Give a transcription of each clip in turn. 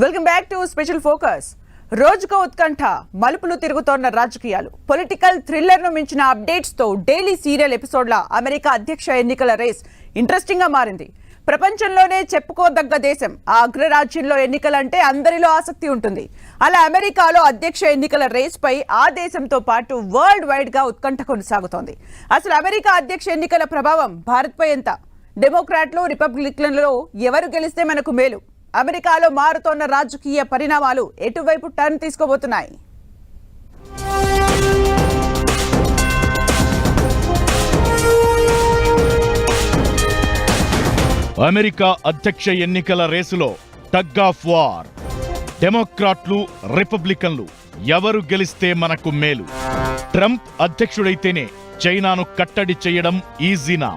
Welcome back to special focus. రోజుకో ఉత్కంఠ, మలుపులు తిరుగుతోన్న రాజకీయాలు, పొలిటికల్ థ్రిల్లర్ ను మించిన అప్డేట్స్ తో డైలీ సీరియల్ ఎపిసోడ్ల అమెరికా అధ్యక్ష ఎన్నికల రేస్ ఇంట్రెస్టింగ్ గా మారింది. ప్రపంచంలోనే చెప్పుకోదగ్గ దేశం ఆ అగ్రరాజ్యంలో ఎన్నికలంటే అందరిలో ఆసక్తి ఉంటుంది. అలా అమెరికాలో అధ్యక్ష ఎన్నికల రేస్ పై ఆ దేశంతో పాటు వరల్డ్ వైడ్ గా ఉత్కంఠ కొనసాగుతోంది. అసలు అమెరికా అధ్యక్ష ఎన్నికల ప్రభావం భారత్ పై ఎంత? డెమోక్రాట్లు, రిపబ్లికన్లలో ఎవరు గెలిస్తే మనకు మేలు? అమెరికాలో మారుతోన్న రాజకీయ పరిణామాలు ఎటువైపు టర్న్ తీసుకోబోతున్నాయి? అమెరికా అధ్యక్ష ఎన్నికల రేసులో టగ్ ఆఫ్ వార్. డెమోక్రాట్లు, రిపబ్లికన్లు ఎవరు గెలిస్తే మనకు మేలు? ట్రంప్ అధ్యక్షుడైతేనే చైనాను కట్టడి చేయడం ఈజీనా?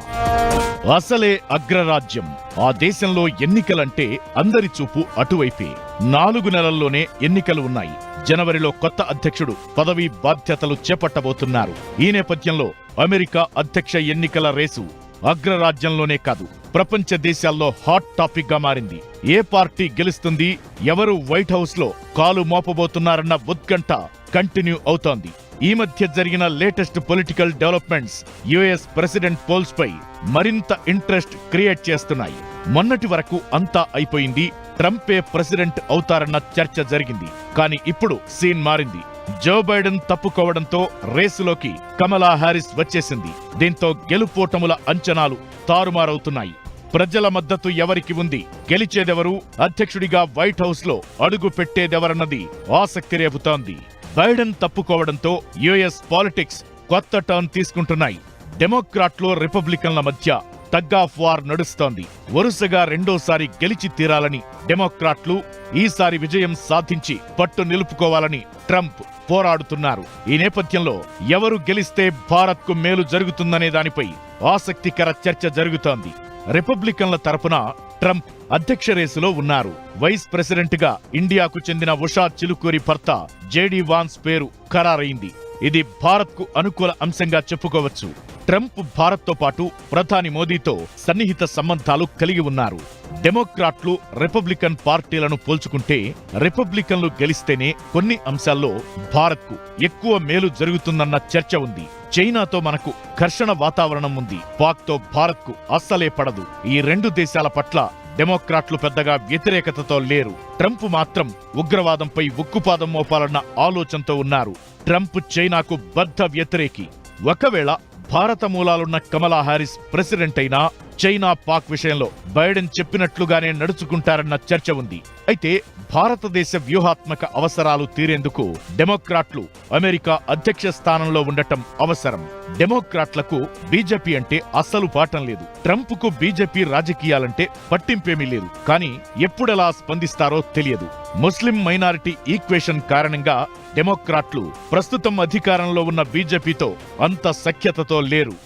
అసలే అగ్రరాజ్యం. ఆ దేశంలో ఎన్నికలంటే అందరి చూపు అటువైపే. 4 నెలల్లోనే ఎన్నికలు ఉన్నాయి. జనవరిలో కొత్త అధ్యక్షుడు పదవీ బాధ్యతలు చేపట్టబోతున్నారు. ఈ నేపథ్యంలో అమెరికా అధ్యక్ష ఎన్నికల రేసు అగ్రరాజ్యంలోనే కాదు, ప్రపంచ దేశాల్లో హాట్ టాపిక్ గా మారింది. ఏ పార్టీ గెలుస్తుంది, ఎవరు వైట్ హౌస్ లో కాలు మోపబోతున్నారన్న ఉత్కంఠ కంటిన్యూ అవుతోంది. ఈ మధ్య జరిగిన latest political developments US president polls పై మరింత ఇంట్రెస్ట్ క్రియేట్ చేస్తున్నాయి. మొన్నటి వరకు అంతా అయిపోయింది, ట్రంపే ప్రెసిడెంట్ అవుతారన్న చర్చ జరిగింది. కానీ ఇప్పుడు సీన్ మారింది. జో బైడెన్ తప్పుకోవడంతో రేసులోకి కమలా హ్యారిస్ వచ్చేసింది. దీంతో గెలుపోటముల అంచనాలు తారుమారవుతున్నాయి. ప్రజల మద్దతు ఎవరికి ఉంది, గెలిచేదెవరు, అధ్యక్షుడిగా వైట్ హౌస్ లో అడుగు పెట్టేదెవరన్నది ఆసక్తి రేపుతోంది. బైడెన్ తప్పుకోవడంతో యుఎస్ పాలిటిక్స్ కొత్త టర్న్ తీసుకుంటున్నాయి. డెమోక్రాట్లు, రిపబ్లికన్ల మధ్య టగ్ ఆఫ్ వార్ నడుస్తోంది. వరుసగా రెండోసారి గెలిచి తీరాలని డెమోక్రాట్లు, ఈసారి విజయం సాధించి పట్టు నిలుపుకోవాలని ట్రంప్ పోరాడుతున్నారు. ఈ నేపథ్యంలో ఎవరు గెలిస్తే భారత్కు మేలు జరుగుతుందనే దానిపై ఆసక్తికర చర్చ జరుగుతోంది. రిపబ్లికన్ల తరపున ట్రంప్ అధ్యక్ష రేసులో ఉన్నారు. వైస్ ప్రెసిడెంట్ గా ఇండియాకు చెందిన ఉషా చిలుకూరి భర్త జేడీ వాన్స్ పేరు ఖరారైంది. ఇది భారత్ కు అనుకూల అంశంగా చెప్పుకోవచ్చు. ట్రంప్ భారత్ తో పాటు ప్రధాని మోదీతో సన్నిహిత సంబంధాలు కలిగి ఉన్నారు. డెమోక్రాట్లు, రిపబ్లికన్ పార్టీలను పోల్చుకుంటే రిపబ్లికన్లు గెలిస్తేనే కొన్ని అంశాల్లో భారత్ కు ఎక్కువ మేలు జరుగుతుందన్న చర్చ ఉంది. చైనాతో మనకు ఘర్షణ వాతావరణం ఉంది. పాక్ తో భారత్ కు అస్సలే పడదు. ఈ 2 దేశాల పట్ల డెమోక్రాట్లు పెద్దగా వ్యతిరేకతతో లేరు. ట్రంప్ మాత్రం ఉగ్రవాదంపై ఉక్కుపాదం మోపాలన్న ఆలోచనతో ఉన్నారు. ట్రంప్ చైనాకు బద్ధ వ్యతిరేకి. ఒకవేళ భారత మూలాలున్న కమలా హ్యారిస్ ప్రెసిడెంట్ అయినా చైనా, పాక్ విషయంలో బైడెన్ చెప్పినట్లుగానే నడుచుకుంటారన్న చర్చ ఉంది. అయితే భారతదేశ వ్యూహాత్మక అవసరాలు తీరేందుకు డెమోక్రాట్లు అమెరికా అధ్యక్ష స్థానంలో ఉండటం అవసరం. డెమోక్రాట్లకు బీజేపీ అంటే అస్సలు పాఠం లేదు. ట్రంప్ కు బీజేపీ రాజకీయాలంటే పట్టింపేమీ లేదు. కానీ ఎప్పుడెలా స్పందిస్తారో తెలియదు. ముస్లిం మైనారిటీ ఈక్వేషన్ కారణంగా డెమోక్రాట్లు ప్రస్తుతం అధికారంలో ఉన్న బీజేపీతో అంత సఖ్యతతో లేరు.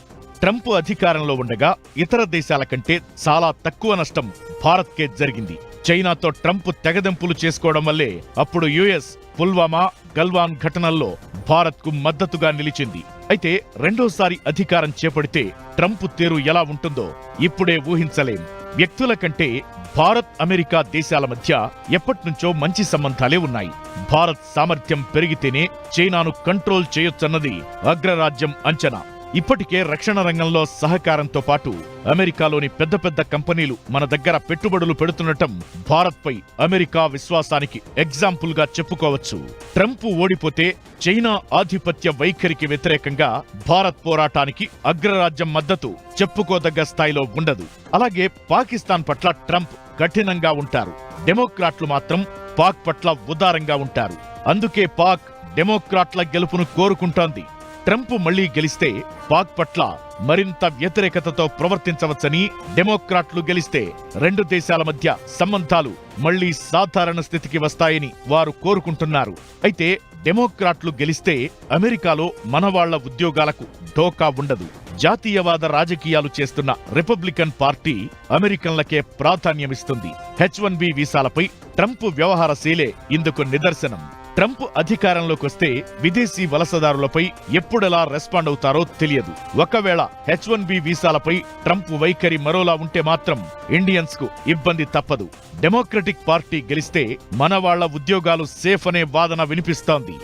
ట్రంప్ అధికారంలో ఉండగా ఇతర దేశాల కంటే చాలా తక్కువ నష్టం భారత్కే జరిగింది. చైనాతో ట్రంప్ తెగదెంపులు చేసుకోవడం వల్లే అప్పుడు యుఎస్ పుల్వామా, గల్వాన్ ఘటనల్లో భారత్ కు మద్దతుగా నిలిచింది. అయితే రెండోసారి అధికారం చేపడితే ట్రంప్ తీరు ఎలా ఉంటుందో ఇప్పుడే ఊహించలేం. వ్యక్తుల కంటే భారత్, అమెరికా దేశాల మధ్య ఎప్పటినుంచో మంచి సంబంధాలే ఉన్నాయి. భారత్ సామర్థ్యం పెరిగితేనే చైనాను కంట్రోల్ చేయొచ్చన్నది అగ్రరాజ్యం అంచనా. ఇప్పటికే రక్షణ రంగంలో సహకారంతో పాటు అమెరికాలోని పెద్ద పెద్ద కంపెనీలు మన దగ్గర పెట్టుబడులు పెడుతుండటం భారత్పై అమెరికా విశ్వాసానికి ఎగ్జాంపుల్ గా చెప్పుకోవచ్చు. ట్రంప్ ఓడిపోతే చైనా ఆధిపత్య వైఖరికి వ్యతిరేకంగా భారత్ పోరాటానికి అగ్రరాజ్యం మద్దతు చెప్పుకోదగ్గ స్థాయిలో ఉండదు. అలాగే పాకిస్తాన్ పట్ల ట్రంప్ కఠినంగా ఉంటారు. డెమోక్రాట్లు మాత్రం పాక్ పట్ల ఉదారంగా ఉంటారు. అందుకే పాక్ డెమోక్రాట్ల గెలుపును కోరుకుంటోంది. ట్రంప్ మళ్లీ గెలిస్తే పాక్ పట్ల మరింత వ్యతిరేకతతో ప్రవర్తించవచ్చని, డెమోక్రాట్లు గెలిస్తే 2 దేశాల మధ్య సంబంధాలు మళ్లీ సాధారణ స్థితికి వస్తాయని వారు కోరుకుంటున్నారు. అయితే డెమోక్రాట్లు గెలిస్తే అమెరికాలో మనవాళ్ల ఉద్యోగాలకు ఢోకా ఉండదు. జాతీయవాద రాజకీయాలు చేస్తున్న రిపబ్లికన్ పార్టీ అమెరికన్లకే ప్రాధాన్యమిస్తుంది. H-1B వీసాలపై ట్రంప్ వ్యవహార శైలే ఇందుకు నిదర్శనం. ట్రంప్ అధికారంలోకి వస్తే విదేశీ వలసదారులపై ఎప్పుడెలా రెస్పాండ్ అవుతారో తెలియదు. ఒకవేళ H1B వీసాలపై ట్రంప్ వైఖరి మరోలా ఉంటే మాత్రం ఇండియన్స్ కు ఇబ్బంది తప్పదు. డెమోక్రటిక్ పార్టీ గెలిస్తే మన వాళ్ల ఉద్యోగాలు సేఫ్ అనే వాదన వినిపిస్తోంది.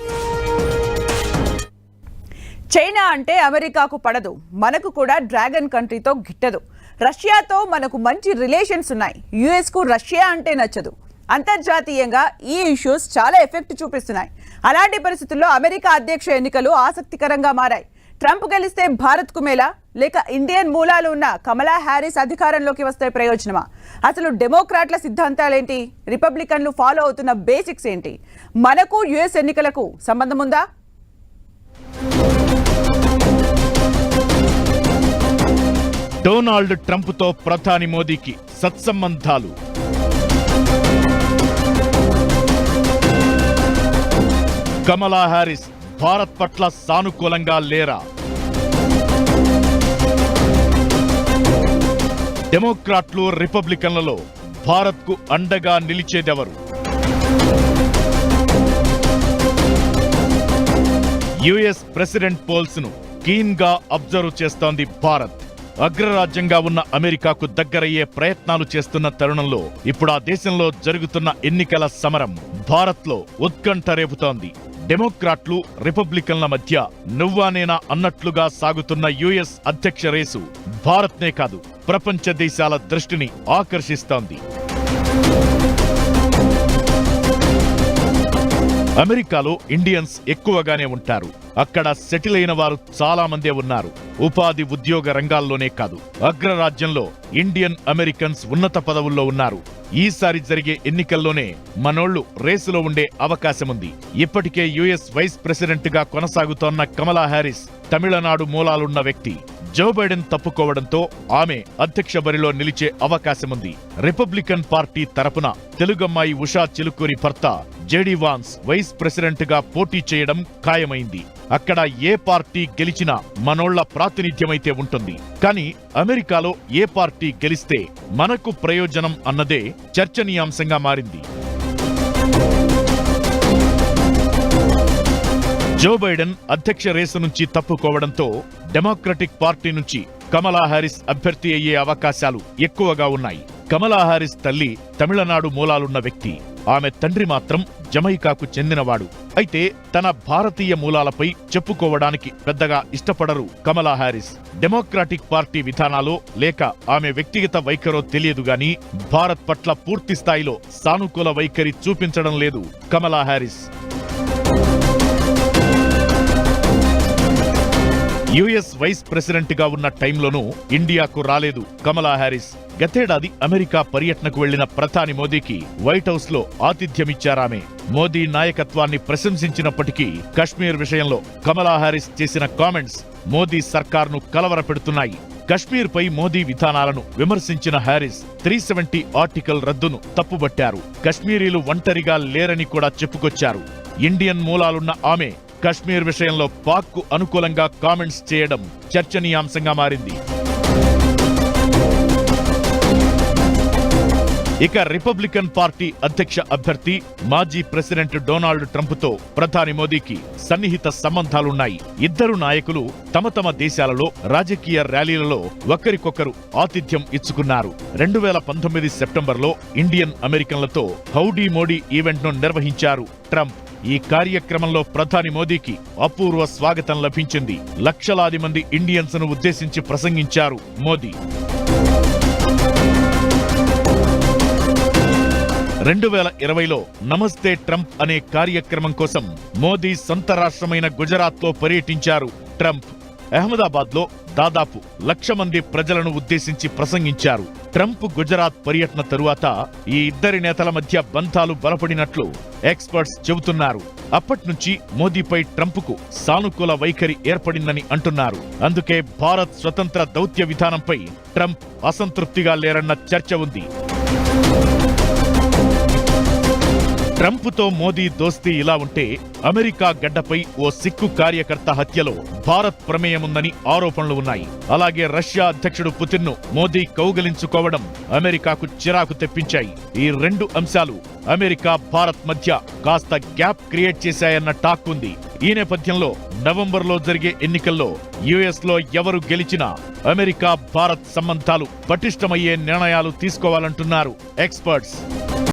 చైనా అంటే అమెరికాకు పడదు, మనకు కూడా డ్రాగన్ కంట్రీతో గిట్టదు. రష్యాతో మనకు మంచి రిలేషన్స్ ఉన్నాయి, యుఎస్ కు రష్యా అంటే నచ్చదు. అంతర్జాతీయంగా ఈ ఇష్యూస్ చాలా ఎఫెక్ట్ చూపిస్తున్నాయి. అలాంటి పరిస్థితుల్లో అమెరికా అధ్యక్ష ఎన్నికలు ఆసక్తికరంగా మారాయి. ట్రంప్ గెలిస్తే భారత్కు మేలా, లేక ఇండియన్ మూలాలు ఉన్న కమలా హ్యారిస్ అధికారంలోకి వస్తే ప్రయోజనమా? అసలు డెమోక్రాట్ల సిద్ధాంతాలేంటి, రిపబ్లికన్లు ఫాలో అవుతున్న బేసిక్స్ ఏంటి? మనకు యుఎస్ ఎన్నికలకు సంబంధం ఉందా? డొనాల్డ్ ట్రంప్తో ప్రధాని మోదీకి సత్సంబంధాలు. కమలా హ్యారిస్ భారత్ పట్ల సానుకూలంగా లేరా? డెమోక్రాట్లు రిపబ్లికన్లలో భారత్కు అండగా నిలిచేదెవరు? యుఎస్ ప్రెసిడెంట్ పోల్స్ ను కీన్ గా అబ్జర్వ్ చేస్తోంది భారత్. అగ్రరాజ్యంగా ఉన్న అమెరికాకు దగ్గరయ్యే ప్రయత్నాలు చేస్తున్న తరుణంలో ఇప్పుడు ఆ దేశంలో జరుగుతున్న ఎన్నికల సమరం భారత్లో ఉత్కంఠ రేపుతోంది. డెమోక్రాట్లు రిపబ్లికన్ల మధ్య నువ్వానేనా అన్నట్లుగా సాగుతున్న యుఎస్ అధ్యక్ష రేసు భారత్నే కాదు, ప్రపంచ దేశాల దృష్టిని ఆకర్షిస్తోంది. అమెరికాలో ఇండియన్స్ ఎక్కువగానే ఉంటారు. అక్కడ సెటిల్ అయిన వారు చాలా మందే ఉన్నారు. ఉపాధి ఉద్యోగ రంగాల్లోనే కాదు, అగ్రరాజ్యంలో ఇండియన్ అమెరికన్స్ ఉన్నత పదవుల్లో ఉన్నారు. ఈసారి జరిగే ఎన్నికల్లోనే మనోళ్లు రేసులో ఉండే అవకాశముంది. ఇప్పటికే యుఎస్ వైస్ ప్రెసిడెంట్ గా కొనసాగుతోన్న కమలా హ్యారిస్ తమిళనాడు మూలాలున్న వ్యక్తి. జో బైడెన్ తప్పుకోవడంతో ఆమె అధ్యక్ష బరిలో నిలిచే అవకాశముంది. రిపబ్లికన్ పార్టీ తరపున తెలుగమ్మాయి ఉషా చిలుకూరి భర్త జేడీ వాన్స్ వైస్ ప్రెసిడెంట్ గా పోటీ చేయడం ఖాయమైంది. అక్కడ ఏ పార్టీ గెలిచినా మనోళ్ల ప్రాతినిధ్యమైతే ఉంటుంది. కానీ అమెరికాలో ఏ పార్టీ గెలిస్తే మనకు ప్రయోజనం అన్నదే చర్చనీయాంశంగా మారింది. జో బైడెన్ అధ్యక్ష రేసు నుంచి తప్పుకోవడంతో డెమోక్రటిక్ పార్టీ నుంచి కమలా హ్యారిస్ అభ్యర్థి అయ్యే అవకాశాలు ఎక్కువగా ఉన్నాయి. కమలా హ్యారిస్ తల్లి తమిళనాడు మూలాలున్న వ్యక్తి. ఆమె తండ్రి మాత్రం జమైకాకు చెందినవాడు. అయితే తన భారతీయ మూలాలపై చెప్పుకోవడానికి పెద్దగా ఇష్టపడరు కమలా హ్యారిస్. డెమోక్రాటిక్ పార్టీ విధానాలో లేక ఆమె వ్యక్తిగత వైఖరో తెలియదు గాని భారత్ పట్ల పూర్తి స్థాయిలో సానుకూల వైఖరి చూపించడం లేదు కమలా హ్యారిస్. యుఎస్ వైస్ ప్రెసిడెంట్ గా ఉన్న టైంలోనూ ఇండియాకు రాలేదు కమలా హ్యారిస్. గతేడాది అమెరికా పర్యటనకు వెళ్లిన ప్రధాని మోదీకి వైట్ హౌస్ లో ఆతిథ్యమిచ్చారామె. మోదీ నాయకత్వాన్ని ప్రశంసించినప్పటికీ కశ్మీర్ విషయంలో కమలా హ్యారిస్ చేసిన కామెంట్స్ మోదీ సర్కార్ను కలవరపెడుతున్నాయి. కశ్మీర్ పై మోదీ విధానాలను విమర్శించిన హ్యారిస్ 370 ఆర్టికల్ రద్దును తప్పుబట్టారు. కశ్మీరీలు ఒంటరిగా లేరని కూడా చెప్పుకొచ్చారు. ఇండియన్ మూలాలున్న ఆమె కశ్మీర్ విషయంలో పాక్కు అనుకూలంగా కామెంట్స్ చేయడం చర్చనీయాంశంగా మారింది. ఇక రిపబ్లికన్ పార్టీ అధ్యక్ష అభ్యర్థి మాజీ ప్రెసిడెంట్ డొనాల్డ్ ట్రంప్తో ప్రధాని మోదీకి సన్నిహిత సంబంధాలున్నాయి. ఇద్దరు నాయకులు తమ తమ దేశాలలో రాజకీయ ర్యాలీలలో ఒకరికొకరు ఆతిథ్యం ఇచ్చుకున్నారు. 2019 సెప్టెంబర్లో ఇండియన్ అమెరికన్లతో హౌడీ మోడీ ఈవెంట్ను నిర్వహించారు ట్రంప్. ఈ కార్యక్రమంలో ప్రధాని మోదీకి అపూర్వ స్వాగతం లభించింది. లక్షలాది మంది ఇండియన్స్ ను ఉద్దేశించి ప్రసంగించారు మోదీ. 2020లో నమస్తే ట్రంప్ అనే కార్యక్రమం కోసం మోదీ సొంత రాష్ట్రమైన గుజరాత్లో పర్యటించారు ట్రంప్. అహ్మదాబాద్ లో దాదాపు 1,00,000 మంది ప్రజలను ఉద్దేశించి ప్రసంగించారు. ట్రంప్ గుజరాత్ పర్యటన తరువాత ఈ ఇద్దరి నేతల మధ్య బంధాలు బలపడినట్లు ఎక్స్పర్ట్స్ చెబుతున్నారు. అప్పట్నుంచి మోదీపై ట్రంప్కు సానుకూల వైఖరి ఏర్పడిందని అంటున్నారు. అందుకే భారత్ స్వతంత్ర దౌత్య విధానంపై ట్రంప్ అసంతృప్తిగా లేరన్న చర్చ ఉంది. ట్రంప్తో మోదీ దోస్తీ ఇలా ఉంటే అమెరికా గడ్డపై ఓ సిక్కు కార్యకర్త హత్యలో భారత్ ప్రమేయముందని ఆరోపణలు ఉన్నాయి. అలాగే రష్యా అధ్యక్షుడు పుతిన్ను మోదీ కౌగలించుకోవడం అమెరికాకు చిరాకు తెప్పించాయి. ఈ రెండు అంశాలు అమెరికా భారత్ మధ్య కాస్త గ్యాప్ క్రియేట్ చేశాయన్న టాక్ ఉంది. ఈ నేపథ్యంలో నవంబర్లో జరిగే ఎన్నికల్లో యుఎస్ లో ఎవరు గెలిచినా అమెరికా భారత్ సంబంధాలు పటిష్టమయ్యే నిర్ణయాలు తీసుకోవాలంటున్నారు ఎక్స్పర్ట్స్.